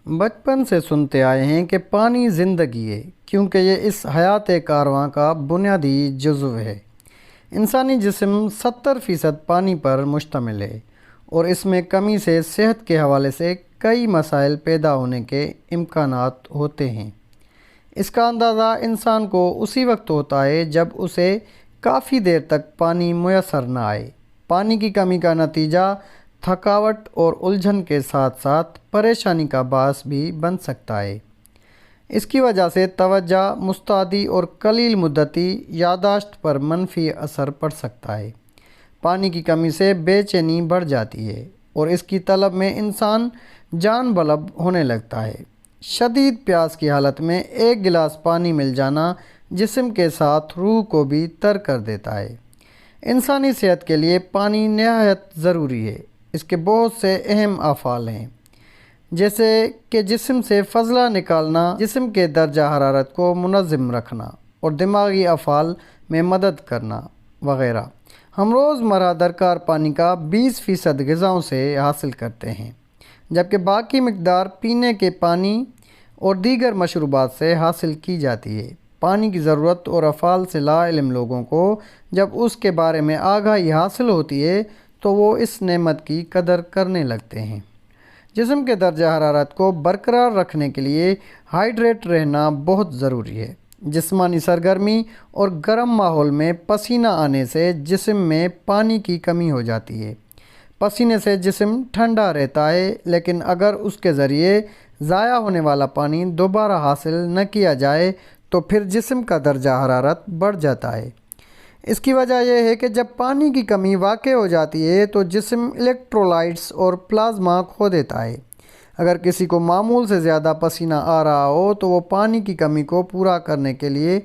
بچپن سے سنتے آئے ہیں کہ پانی زندگی ہے، کیونکہ یہ اس حیات کارواں کا بنیادی جزو ہے۔ انسانی جسم 70% پانی پر مشتمل ہے اور اس میں کمی سے صحت کے حوالے سے کئی مسائل پیدا ہونے کے امکانات ہوتے ہیں۔ اس کا اندازہ انسان کو اسی وقت ہوتا ہے جب اسے کافی دیر تک پانی میسر نہ آئے۔ پانی کی کمی کا نتیجہ تھکاوٹ اور الجھن کے ساتھ ساتھ پریشانی کا باعث بھی بن سکتا ہے۔ اس کی وجہ سے توجہ، مستعدی اور قلیل مدتی یادداشت پر منفی اثر پڑ سکتا ہے۔ پانی کی کمی سے بے چینی بڑھ جاتی ہے اور اس کی طلب میں انسان جان بلب ہونے لگتا ہے۔ شدید پیاس کی حالت میں ایک گلاس پانی مل جانا جسم کے ساتھ روح کو بھی تر کر دیتا ہے۔ انسانی صحت کے لیے پانی نہایت ضروری ہے۔ اس کے بہت سے اہم افعال ہیں، جیسے کہ جسم سے فضلہ نکالنا، جسم کے درجہ حرارت کو منظم رکھنا اور دماغی افعال میں مدد کرنا وغیرہ۔ ہم روزمرہ درکار پانی کا 20% غذاؤں سے حاصل کرتے ہیں، جبکہ باقی مقدار پینے کے پانی اور دیگر مشروبات سے حاصل کی جاتی ہے۔ پانی کی ضرورت اور افعال سے لا علم لوگوں کو جب اس کے بارے میں آگاہی حاصل ہوتی ہے تو وہ اس نعمت کی قدر کرنے لگتے ہیں۔ جسم کے درجہ حرارت کو برقرار رکھنے کے لیے ہائیڈریٹ رہنا بہت ضروری ہے۔ جسمانی سرگرمی اور گرم ماحول میں پسینہ آنے سے جسم میں پانی کی کمی ہو جاتی ہے۔ پسینے سے جسم ٹھنڈا رہتا ہے، لیکن اگر اس کے ذریعے ضائع ہونے والا پانی دوبارہ حاصل نہ کیا جائے تو پھر جسم کا درجہ حرارت بڑھ جاتا ہے۔ اس کی وجہ یہ ہے کہ جب پانی کی کمی واقع ہو جاتی ہے تو جسم الیکٹرولائٹس اور پلازما کھو دیتا ہے۔ اگر کسی کو معمول سے زیادہ پسینہ آ رہا ہو تو وہ پانی کی کمی کو پورا کرنے کے لیے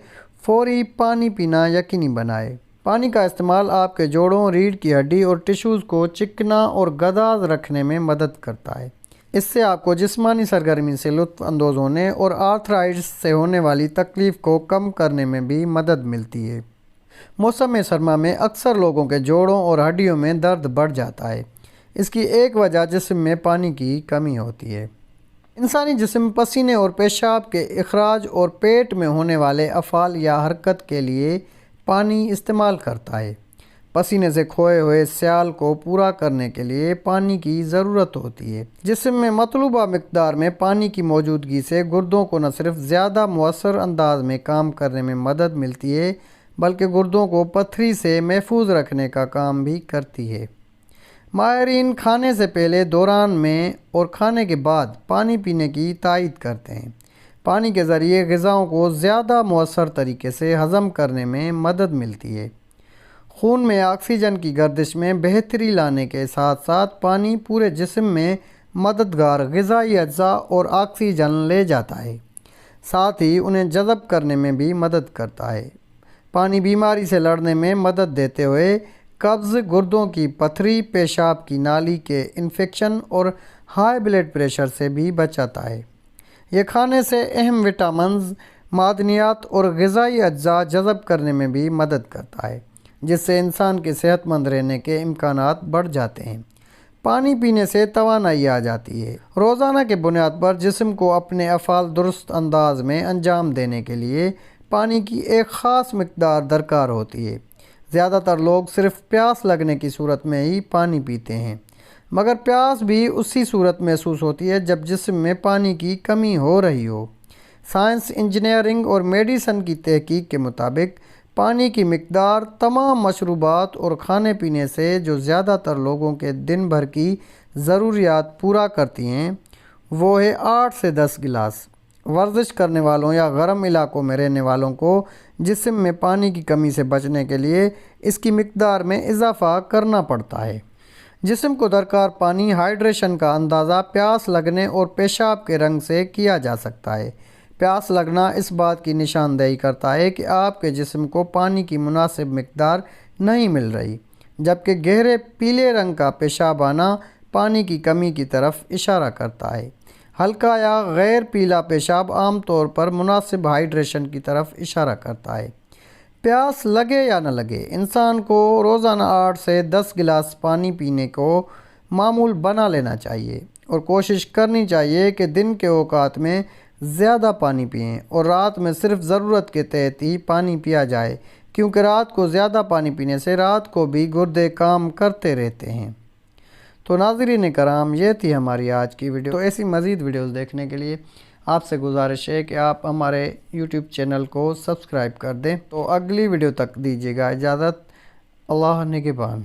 فوری پانی پینا یقینی بنائے۔ پانی کا استعمال آپ کے جوڑوں، ریڑھ کی ہڈی اور ٹشوز کو چکنا اور گداز رکھنے میں مدد کرتا ہے۔ اس سے آپ کو جسمانی سرگرمی سے لطف اندوز ہونے اور آرتھرائٹس سے ہونے والی تکلیف کو کم کرنے میں بھی مدد ملتی ہے۔ موسم سرما میں اکثر لوگوں کے جوڑوں اور ہڈیوں میں درد بڑھ جاتا ہے۔ اس کی ایک وجہ جسم میں پانی کی کمی ہوتی ہے۔ انسانی جسم پسینے اور پیشاب کے اخراج اور پیٹ میں ہونے والے افعال یا حرکت کے لیے پانی استعمال کرتا ہے۔ پسینے سے کھوئے ہوئے سیال کو پورا کرنے کے لیے پانی کی ضرورت ہوتی ہے۔ جسم میں مطلوبہ مقدار میں پانی کی موجودگی سے گردوں کو نہ صرف زیادہ مؤثر انداز میں کام کرنے میں مدد ملتی ہے، بلکہ گردوں کو پتھری سے محفوظ رکھنے کا کام بھی کرتی ہے۔ ماہرین کھانے سے پہلے، دوران میں اور کھانے کے بعد پانی پینے کی تائید کرتے ہیں۔ پانی کے ذریعے غذاؤں کو زیادہ مؤثر طریقے سے ہضم کرنے میں مدد ملتی ہے۔ خون میں آکسیجن کی گردش میں بہتری لانے کے ساتھ ساتھ پانی پورے جسم میں مددگار غذائی اجزاء اور آکسیجن لے جاتا ہے، ساتھ ہی انہیں جذب کرنے میں بھی مدد کرتا ہے۔ پانی بیماری سے لڑنے میں مدد دیتے ہوئے قبض، گردوں کی پتھری، پیشاب کی نالی کے انفیکشن اور ہائی بلڈ پریشر سے بھی بچاتا ہے۔ یہ کھانے سے اہم وٹامنز، معدنیات اور غذائی اجزاء جذب کرنے میں بھی مدد کرتا ہے، جس سے انسان کے صحت مند رہنے کے امکانات بڑھ جاتے ہیں۔ پانی پینے سے توانائی آ جاتی ہے۔ روزانہ کے بنیاد پر جسم کو اپنے افعال درست انداز میں انجام دینے کے لیے پانی کی ایک خاص مقدار درکار ہوتی ہے۔ زیادہ تر لوگ صرف پیاس لگنے کی صورت میں ہی پانی پیتے ہیں، مگر پیاس بھی اسی صورت محسوس ہوتی ہے جب جسم میں پانی کی کمی ہو رہی ہو۔ سائنس، انجینئرنگ اور میڈیسن کی تحقیق کے مطابق پانی کی مقدار تمام مشروبات اور کھانے پینے سے جو زیادہ تر لوگوں کے دن بھر کی ضروریات پورا کرتی ہیں، وہ ہے 8 سے 10 گلاس۔ ورزش کرنے والوں یا گرم علاقوں میں رہنے والوں کو جسم میں پانی کی کمی سے بچنے کے لیے اس کی مقدار میں اضافہ کرنا پڑتا ہے۔ جسم کو درکار پانی ہائیڈریشن کا اندازہ پیاس لگنے اور پیشاب کے رنگ سے کیا جا سکتا ہے۔ پیاس لگنا اس بات کی نشاندہی کرتا ہے کہ آپ کے جسم کو پانی کی مناسب مقدار نہیں مل رہی، جبکہ گہرے پیلے رنگ کا پیشاب آنا پانی کی کمی کی طرف اشارہ کرتا ہے۔ ہلکا یا غیر پیلا پیشاب عام طور پر مناسب ہائیڈریشن کی طرف اشارہ کرتا ہے۔ پیاس لگے یا نہ لگے، انسان کو روزانہ 8 سے 10 گلاس پانی پینے کو معمول بنا لینا چاہیے۔ اور کوشش کرنی چاہیے کہ دن کے اوقات میں زیادہ پانی پئیں اور رات میں صرف ضرورت کے تحت ہی پانی پیا جائے، کیونکہ رات کو زیادہ پانی پینے سے رات کو بھی گردے کام کرتے رہتے ہیں۔ تو ناظرین کرام، یہ تھی ہماری آج کی ویڈیو۔ تو ایسی مزید ویڈیوز دیکھنے کے لیے آپ سے گزارش ہے کہ آپ ہمارے یوٹیوب چینل کو سبسکرائب کر دیں۔ تو اگلی ویڈیو تک دیجیے گا اجازت۔ اللہ نگہبان۔